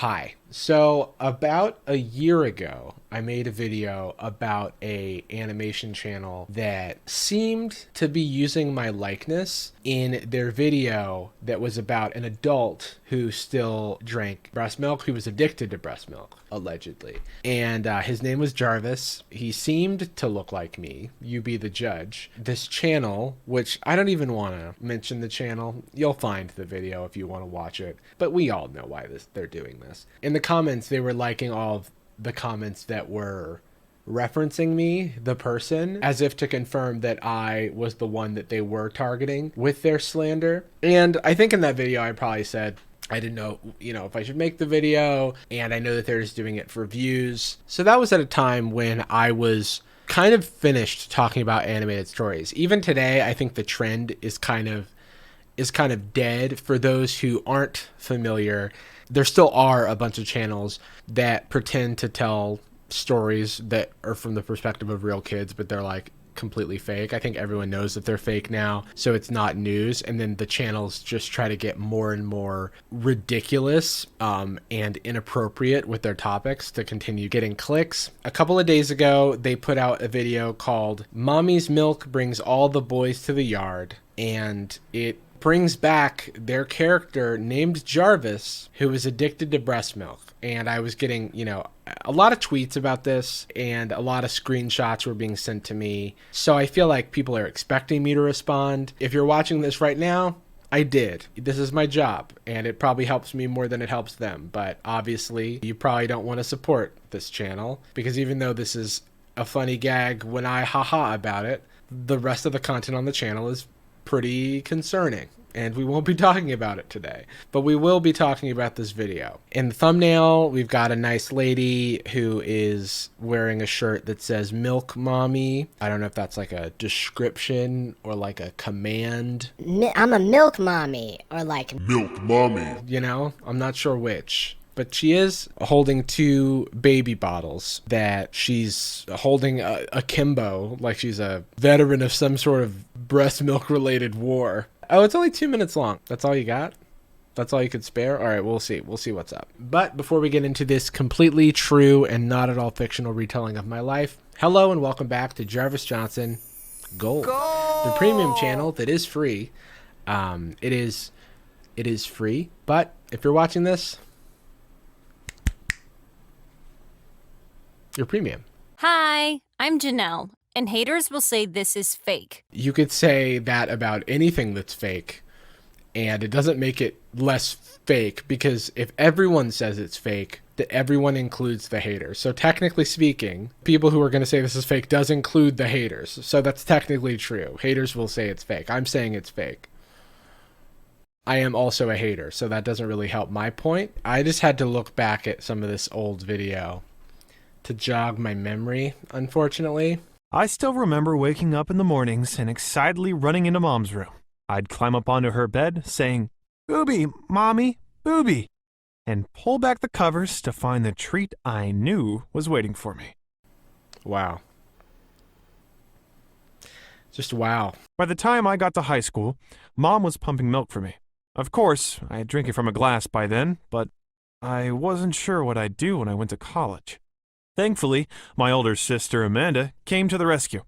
Hi. So about a year ago, I made a video about a animation channel that seemed to be using my likeness in their video that was about an adult who still drank breast milk, who was addicted to breast milk, allegedly. And his name was Jarvis. He seemed to look like me. You be the judge. This channel, which I don't even want to mention the channel. You'll find the video if you want to watch it. But we all know why they're doing this. In the comments, they were liking all of the comments that were referencing me, the person, as if to confirm that I was the one that they were targeting with their slander. And I think in that video, I probably said, I didn't know, if I should make the video, and I know that they're just doing it for views. So that was at a time when I was kind of finished talking about animated stories. Even today, I think the trend is kind of dead. For those who aren't familiar, there still are a bunch of channels that pretend to tell stories that are from the perspective of real kids, but they're like completely fake. I think everyone knows that they're fake now, so it's not news. And then the channels just try to get more and more ridiculous and inappropriate with their topics to continue getting clicks. A couple of days ago, they put out a video called "Mommy's Milk Brings All the Boys to the Yard," and it brings back their character named Jarvis, who is addicted to breast milk. And I was getting, a lot of tweets about this, and a lot of screenshots were being sent to me. So I feel like people are expecting me to respond. If you're watching this right now, I did. This is my job, and it probably helps me more than it helps them. But obviously, you probably don't want to support this channel, because even though this is a funny gag when I haha about it, the rest of the content on the channel is pretty concerning, and we won't be talking about it today, but we will be talking about this video. In the thumbnail, we've got a nice lady who is wearing a shirt that says "Milk Mommy." I don't know if that's like a description or like a command. I'm a milk mommy, or like Milk Mommy. I'm not sure which. But she is holding two baby bottles that she's holding akimbo, like she's a veteran of some sort of breast milk related war. Oh, it's only 2 minutes long. That's all you got? That's all you could spare? All right, we'll see. We'll see what's up. But before we get into this completely true and not at all fictional retelling of my life, hello and welcome back to Jarvis Johnson Gold, the premium channel that is free. It is free, but if you're watching this, you're premium. Hi, I'm Janelle, and haters will say this is fake. You could say that about anything that's fake, and it doesn't make it less fake, because if everyone says it's fake, that everyone includes the haters. So technically speaking, people who are going to say this is fake does include the haters. So that's technically true. Haters will say it's fake. I'm saying it's fake. I am also a hater, so that doesn't really help my point. I just had to look back at some of this old video to jog my memory, unfortunately. I still remember waking up in the mornings and excitedly running into Mom's room. I'd climb up onto her bed, saying, "Booby, Mommy, booby," and pull back the covers to find the treat I knew was waiting for me. Wow. Just wow. By the time I got to high school, Mom was pumping milk for me. Of course, I had drinking from a glass by then, but I wasn't sure what I'd do when I went to college. Thankfully, my older sister, Amanda, came to the rescue.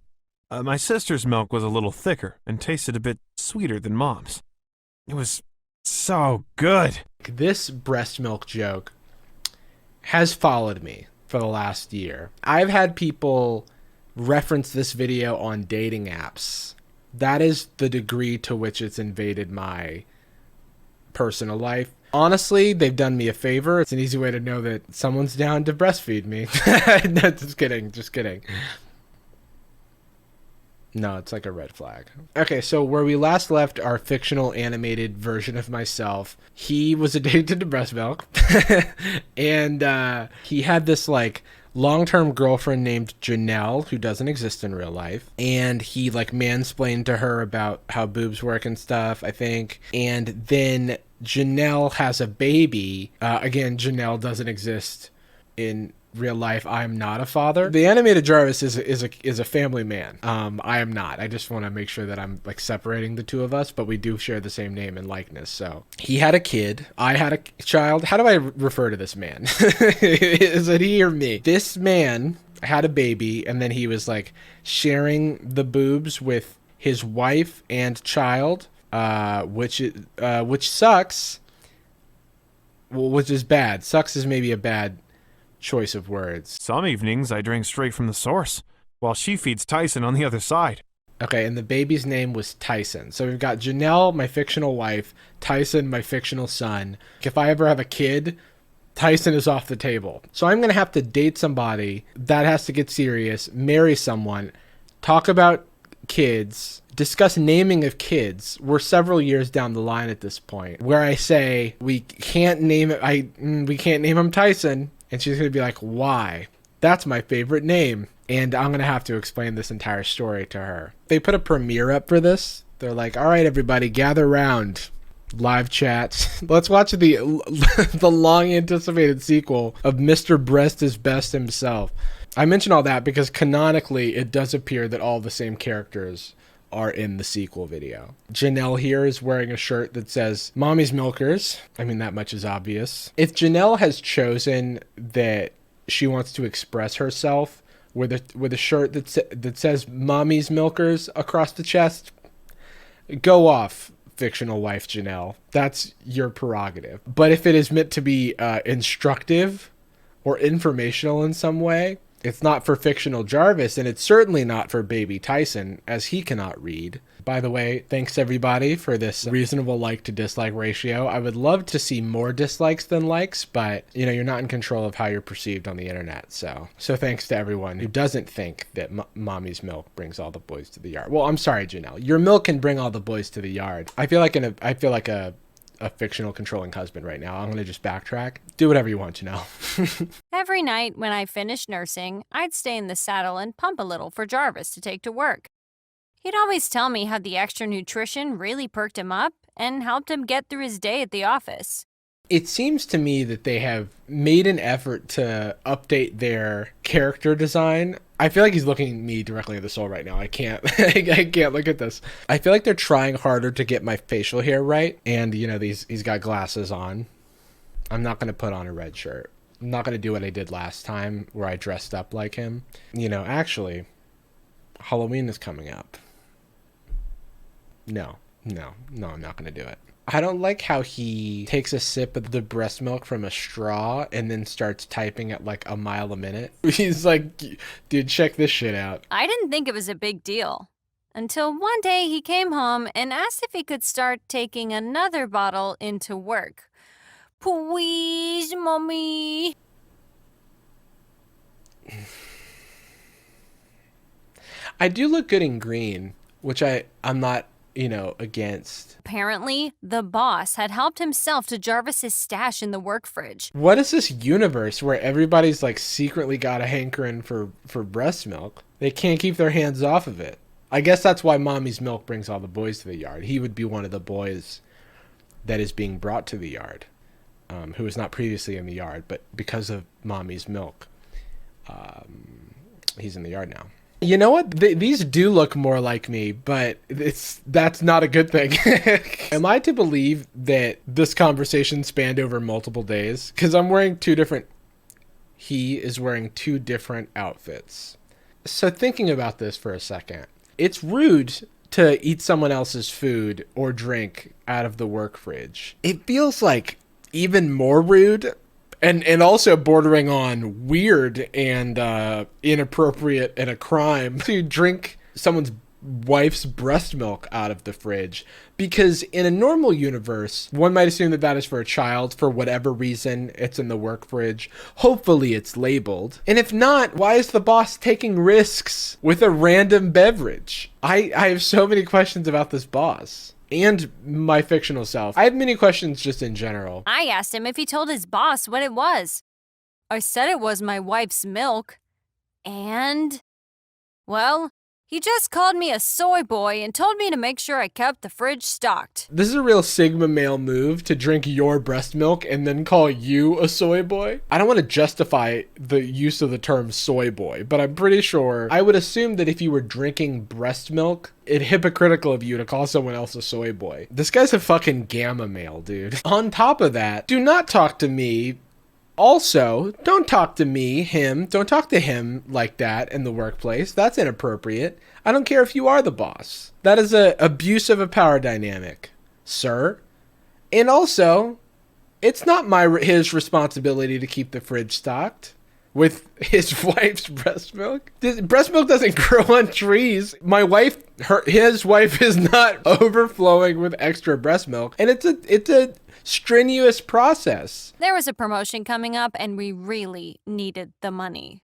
My sister's milk was a little thicker and tasted a bit sweeter than Mom's. It was so good. This breast milk joke has followed me for the last year. I've had people reference this video on dating apps. That is the degree to which it's invaded my personal life. Honestly, they've done me a favor. It's an easy way to know that someone's down to breastfeed me. No, just kidding. No, it's like a red flag. Okay, so where we last left our fictional animated version of myself, he was addicted to breast milk. And he had this like long-term girlfriend named Janelle, who doesn't exist in real life. And he like mansplained to her about how boobs work and stuff, I think. And then Janelle has a baby. Again, Janelle doesn't exist in real life, I'm not a father. The animated Jarvis is a family man. I am not. I just want to make sure that I'm like separating the two of us, but we do share the same name and likeness. So he had a kid. I had a child. How do I refer to this man? Is it he or me? This man had a baby, and then he was like sharing the boobs with his wife and child, which sucks. Well, which is bad. Sucks is maybe a bad choice of words. Some evenings I drink straight from the source, while she feeds Tyson on the other side. Okay, and the baby's name was Tyson. So we've got Janelle, my fictional wife, Tyson, my fictional son. If I ever have a kid, Tyson is off the table. So I'm going to have to date somebody. That has to get serious, marry someone, talk about kids, discuss naming of kids. We're several years down the line at this point where I say we can't name him Tyson, and she's gonna be like, why? That's my favorite name. And I'm gonna have to explain this entire story to her. They put a premiere up for this. They're like, all right, everybody, gather round. Live chat. Let's watch the long anticipated sequel of Mr. Breast is Best himself. I mention all that because canonically it does appear that all the same characters are in the sequel video. Janelle here is wearing a shirt that says Mommy's Milkers. I mean, that much is obvious. If Janelle has chosen that she wants to express herself with a shirt that says Mommy's Milkers across the chest, go off, fictional wife Janelle. That's your prerogative. But if it is meant to be instructive or informational in some way, it's not for fictional Jarvis, and it's certainly not for baby Tyson, as he cannot read. By the way, thanks everybody for this reasonable like to dislike ratio. I would love to see more dislikes than likes, but you know, you're not in control of how you're perceived on the internet. So thanks to everyone who doesn't think that mommy's milk brings all the boys to the yard. Well, I'm sorry, Janelle. Your milk can bring all the boys to the yard. I feel like a fictional controlling husband right now. I'm going to just backtrack. Do whatever you want, Janelle. Every night when I finished nursing, I'd stay in the saddle and pump a little for Jarvis to take to work. He'd always tell me how the extra nutrition really perked him up and helped him get through his day at the office. It seems to me that they have made an effort to update their character design. I feel like he's looking me directly in the soul right now. I can't I can't look at this. I feel like they're trying harder to get my facial hair right. And, you know, he's got glasses on. I'm not going to put on a red shirt. I'm not going to do what I did last time where I dressed up like him. You know, actually, Halloween is coming up. No, I'm not going to do it. I don't like how he takes a sip of the breast milk from a straw and then starts typing at like a mile a minute. He's like, dude, check this shit out. I didn't think it was a big deal until one day he came home and asked if he could start taking another bottle into work. Please, mommy. I do look good in green, which I'm not, you know, against. Apparently, the boss had helped himself to Jarvis's stash in the work fridge. What is this universe where everybody's like secretly got a hankering for breast milk? They can't keep their hands off of it. I guess that's why mommy's milk brings all the boys to the yard. He would be one of the boys that is being brought to the yard, who was not previously in the yard, but because of mommy's milk, he's in the yard now. You know what? These do look more like me, but that's not a good thing. Am I to believe that this conversation spanned over multiple days? Because I'm wearing he is wearing two different outfits. So thinking about this for a second, it's rude to eat someone else's food or drink out of the work fridge. It feels like even more rude and also bordering on weird and inappropriate and a crime to drink someone's wife's breast milk out of the fridge. Because in a normal universe, one might assume that is for a child. For whatever reason, it's in the work fridge. Hopefully it's labeled. And if not, why is the boss taking risks with a random beverage? I have so many questions about this boss. And my fictional self. I have many questions just in general. I asked him if he told his boss what it was. I said it was my wife's milk. And, well, He just called me a soy boy and told me to make sure I kept the fridge stocked. This is a real Sigma male move to drink your breast milk and then call you a soy boy. I don't want to justify the use of the term soy boy, but I'm pretty sure I would assume that if you were drinking breast milk, it's hypocritical of you to call someone else a soy boy. This guy's a fucking gamma male, dude. On top of that, do not talk to me. Also, don't talk to don't talk to him like that in the workplace. That's inappropriate. I don't care if you are the boss. That is an abuse of a power dynamic, sir. And also, it's not his responsibility to keep the fridge stocked with his wife's breast milk. Breast milk doesn't grow on trees. His wife is not overflowing with extra breast milk, and it's a strenuous process. There was a promotion coming up and we really needed the money.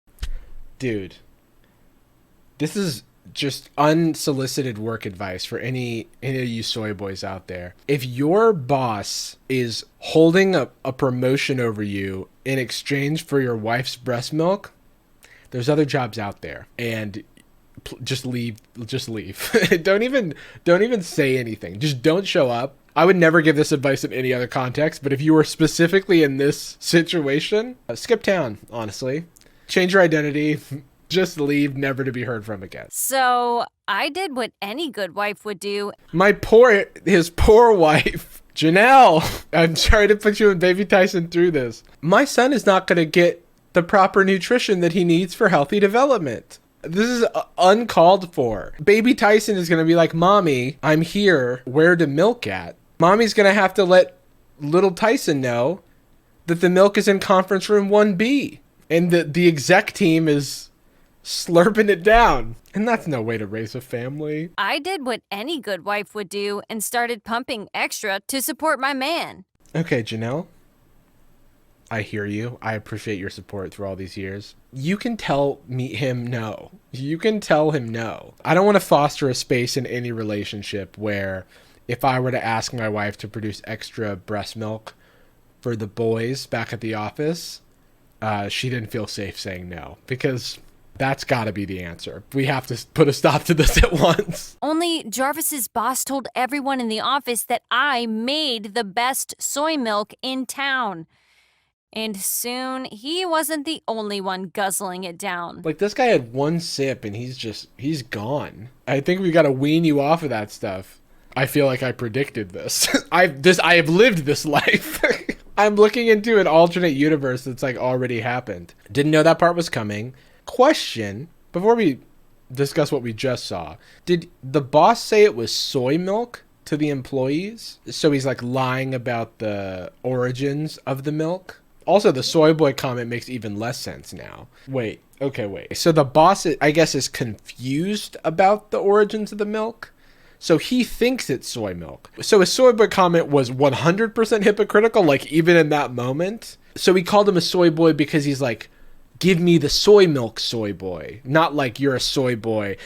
Dude, this is just unsolicited work advice for any of you soy boys out there. If your boss is holding a promotion over you in exchange for your wife's breast milk, there's other jobs out there, and just leave. Don't even say anything. Just don't show up. I would never give this advice in any other context, but if you were specifically in this situation, skip town, honestly. Change your identity. Just leave, never to be heard from again. So I did what any good wife would do. His poor wife, Janelle. I'm sorry to put you and Baby Tyson through this. My son is not going to get the proper nutrition that he needs for healthy development. This is uncalled for. Baby Tyson is going to be like, Mommy, I'm here. Where to milk at? Mommy's going to have to let little Tyson know that the milk is in conference room 1B. And the exec team is slurping it down. And that's no way to raise a family. I did what any good wife would do and started pumping extra to support my man. Okay, Janelle. I hear you. I appreciate your support through all these years. You can tell him no. You can tell him no. I don't want to foster a space in any relationship where if I were to ask my wife to produce extra breast milk for the boys back at the office, she didn't feel safe saying no, because that's got to be the answer. We have to put a stop to this at once. Only Jarvis's boss told everyone in the office that I made the best soy milk in town. And soon, he wasn't the only one guzzling it down. Like, this guy had one sip and he's gone. I think we got to wean you off of that stuff. I feel like I predicted this. I have lived this life. I'm looking into an alternate universe that's like already happened. Didn't know that part was coming. Question, before we discuss what we just saw, did the boss say it was soy milk to the employees? So he's like lying about the origins of the milk? Also, the soy boy comment makes even less sense now. Wait. So the boss, I guess, is confused about the origins of the milk? So he thinks it's soy milk. So his soy boy comment was 100% hypocritical, like even in that moment. So he called him a soy boy because he's like, give me the soy milk, soy boy. Not like you're a soy boy.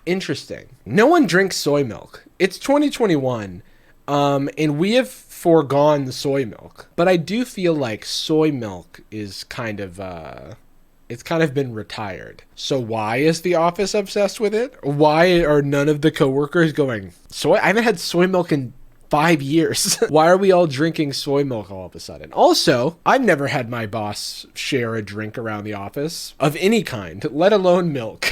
Interesting. No one drinks soy milk. It's 2021, and we have foregone the soy milk. But I do feel like soy milk is kind of, it's kind of been retired. So why is the office obsessed with it? Why are none of the coworkers going, soy? I haven't had soy milk in 5 years. Why are we all drinking soy milk all of a sudden? Also, I've never had my boss share a drink around the office of any kind, let alone milk.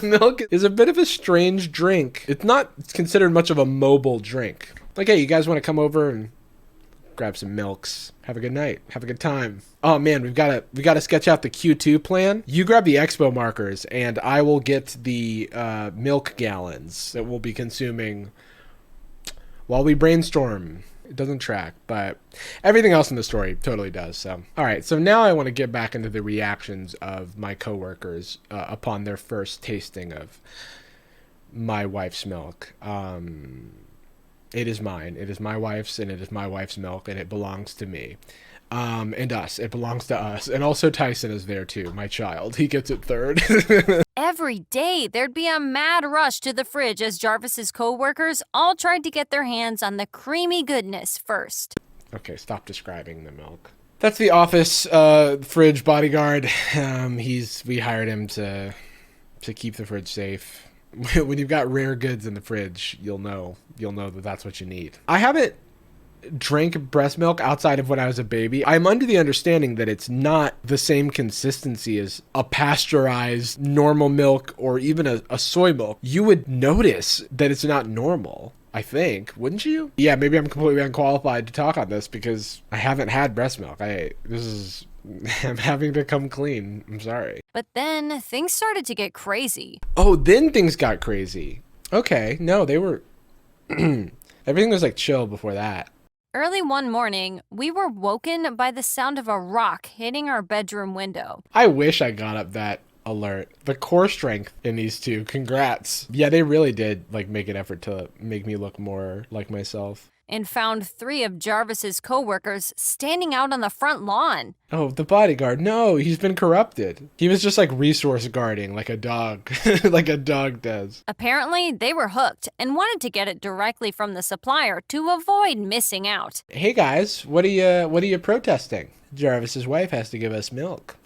Milk is a bit of a strange drink. It's not considered much of a mobile drink. Like, hey, you guys want to come over and grab some milks, have a good night, have a good time. Oh man, we gotta sketch out the Q2 plan. You grab the expo markers and I will get the milk gallons that we'll be consuming while we brainstorm. It doesn't track, but everything else in the story totally does. So, all right. So now I want to get back into the reactions of my coworkers upon their first tasting of my wife's milk. It is mine. It is my wife's, and it is my wife's milk, and it belongs to me. And us. It belongs to us. And also Tyson is there too, my child. He gets it third. Every day, there'd be a mad rush to the fridge as Jarvis's co-workers all tried to get their hands on the creamy goodness first. Okay, stop describing the milk. That's the office fridge bodyguard. We hired him to keep the fridge safe. When you've got rare goods in the fridge, you'll know that that's what you need. I haven't drank breast milk outside of when I was a baby. I'm under the understanding that it's not the same consistency as a pasteurized normal milk or even a soy milk. You would notice that it's not normal, I think, wouldn't you? Yeah, maybe I'm completely unqualified to talk on this because I haven't had breast milk. I'm having to come clean. I'm sorry. But then things started to get crazy. Oh, then things got crazy. Okay, no, they were... Everything was like chill before that. Early one morning, we were woken by the sound of a rock hitting our bedroom window. I wish I got up that alert. The core strength in these two, congrats. Yeah, they really did like make an effort to make me look more like myself. And found 3 of Jarvis's co-workers standing out on the front lawn. Oh, the bodyguard. No, he's been corrupted. He was just like resource guarding like a dog, like a dog does. Apparently, they were hooked and wanted to get it directly from the supplier to avoid missing out. Hey guys, what are you protesting? Jarvis's wife has to give us milk.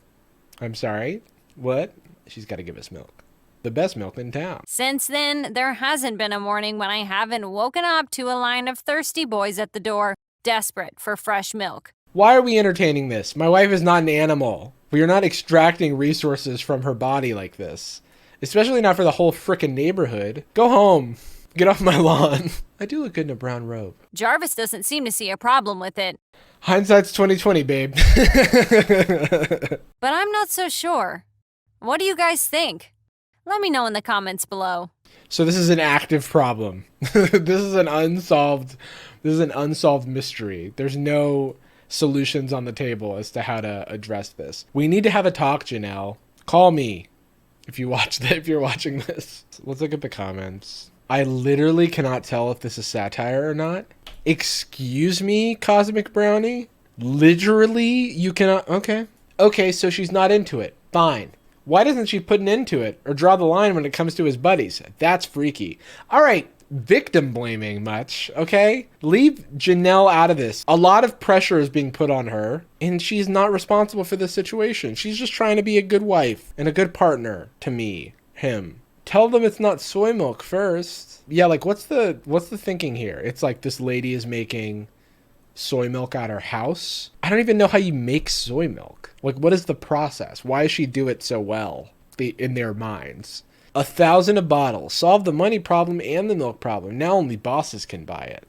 I'm sorry. What? She's got to give us milk. The best milk in town. Since then, there hasn't been a morning when I haven't woken up to a line of thirsty boys at the door, desperate for fresh milk. Why are we entertaining this? My wife is not an animal. We are not extracting resources from her body like this. Especially not for the whole frickin' neighborhood. Go home. Get off my lawn. I do look good in a brown robe. Jarvis doesn't seem to see a problem with it. Hindsight's 2020, babe. But I'm not so sure. What do you guys think? Let me know in the comments below. So this is an active problem. This is an unsolved mystery. There's no solutions on the table as to how to address this. We need to have a talk, Janelle. Call me if you're watching this. Let's look at the comments. I literally cannot tell if this is satire or not. Excuse me, Cosmic Brownie? Literally, you cannot... Okay, so she's not into it. Fine. Why doesn't she put an end to it or draw the line when it comes to his buddies? That's freaky. All right, victim blaming much, okay? Leave Janelle out of this. A lot of pressure is being put on her, and she's not responsible for this situation. She's just trying to be a good wife and a good partner to him. Tell them it's not soy milk first. Yeah, like what's the thinking here? It's like this lady is making soy milk at her house. I don't even know how you make soy milk. Like, what is the process? Why does she do it so well in their minds? 1,000 a bottle. Solve the money problem and the milk problem. Now only bosses can buy it.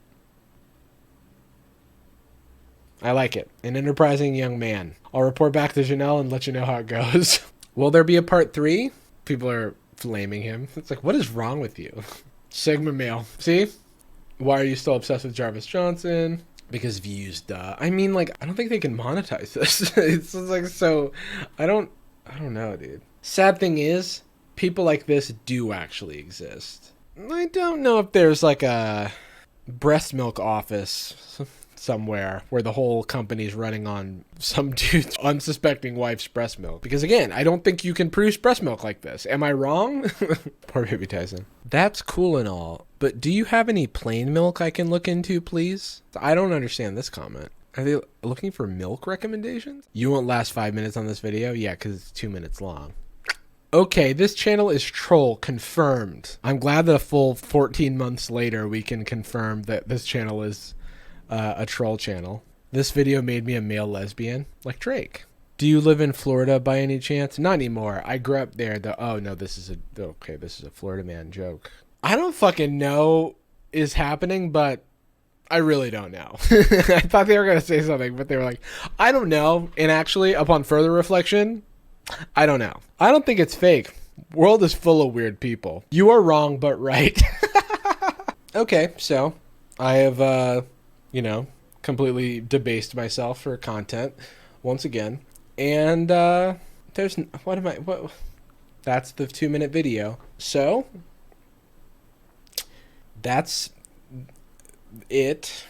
I like it. An enterprising young man. I'll report back to Janelle and let you know how it goes. Will there be a part 3? People are flaming him. It's like, what is wrong with you? Sigma male. See? Why are you still obsessed with Jarvis Johnson? Because views, duh. I mean, like, I don't think they can monetize this. It's like, so, I don't know, dude. Sad thing is, people like this do actually exist. I don't know if there's like a breast milk office somewhere where the whole company's running on some dude's unsuspecting wife's breast milk. Because again, I don't think you can produce breast milk like this. Am I wrong? Poor baby Tyson. That's cool and all, but do you have any plain milk I can look into, please? I don't understand this comment. Are they looking for milk recommendations? You won't last 5 minutes on this video? Yeah, because it's 2 minutes long. Okay, this channel is troll, confirmed. I'm glad that a full 14 months later we can confirm that this channel is a troll channel. This video made me a male lesbian, like Drake. Do you live in Florida by any chance? Not anymore. I grew up there. Oh no, this is a Florida man joke. I don't fucking know is happening, but I really don't know. I thought they were gonna say something, but they were like, I don't know. And actually, upon further reflection, I don't know. I don't think it's fake. World is full of weird people. You are wrong, but right. Okay, so I have completely debased myself for content once again. And that's the 2-minute video. So that's it.